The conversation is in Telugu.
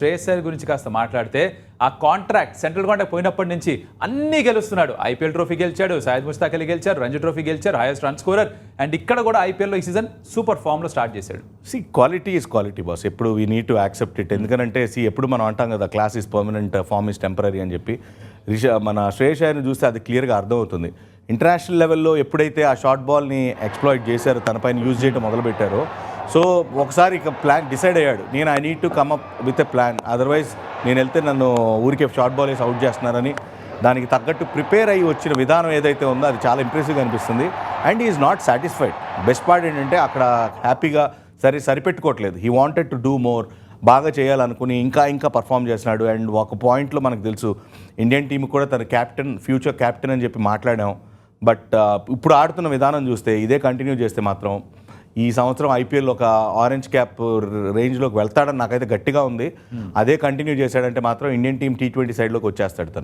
శ్రేయస్ అయ్యర్ గురించి కాస్త మాట్లాడితే ఆ కాంట్రాక్ట్ సెంట్రల్ కాంట్రాక్ట్ పోయినప్పటి నుంచి అన్నీ గెలుస్తున్నాడు. ఐపీఎల్ ట్రోఫీ గెలిచాడు, సయ్యద్ ముష్తాక్ అలీ గెలిచారు, రంజీ ట్రోఫీ గెలిచారు, హైయెస్ట్ రన్ స్కోరర్. అండ్ ఇక్కడ కూడా ఐపీఎల్లో ఈ సీజన్ సూపర్ ఫామ్లో స్టార్ట్ చేశాడు. Quality is quality boss. ఎప్పుడు we need to accept it. ఎందుకంటే ఎప్పుడు మనం అంటాం కదా, class is permanent, form is temporary అని చెప్పి. మన శ్రేయస్ అయ్యర్ని చూస్తే అది క్లియర్గా అర్థమవుతుంది. ఇంటర్నేషనల్ లెవెల్లో ఎప్పుడైతే ఆ షార్ట్ బాల్ని ఎక్స్ప్లాయిట్ చేశారో, తన పైన యూజ్ చేయడం మొదలుపెట్టారో, సో ఒకసారి ఇక ప్లాన్ డిసైడ్ అయ్యాడు, నేను I need to come up with a plan, otherwise నేను వెళ్తే నన్ను ఊరికే షార్ట్ బాల్ వేసి అవుట్ చేస్తున్నారని దానికి తగ్గట్టు ప్రిపేర్ అయ్యి వచ్చిన విధానం ఏదైతే ఉందో అది చాలా ఇంప్రెసివ్గా అనిపిస్తుంది. And is not satisfied. Best part ఏంటంటే అక్కడ హ్యాపీగా సరిపెట్టుకోవట్లేదు. He wanted to do more, బాగా చేయాలనుకుని ఇంకా పర్ఫామ్ చేస్తున్నాడు. అండ్ ఒక పాయింట్లో మనకు తెలుసు, ఇండియన్ టీం కూడా తన క్యాప్టెన్, ఫ్యూచర్ క్యాప్టెన్ అని చెప్పి మాట్లాడాం. బట్ ఇప్పుడు ఆడుతున్న విధానం చూస్తే ఇదే కంటిన్యూ చేస్తే మాత్రం ఈ సంవత్సరం ఐపీఎల్ ఒక ఆరెంజ్ క్యాప్ రేంజ్లోకి వెళ్తాడని నాకైతే గట్టిగా ఉంది. అదే కంటిన్యూ చేశాడంటే మాత్రం ఇండియన్ టీం T20 సైడ్లోకి వచ్చేస్తాడు తను.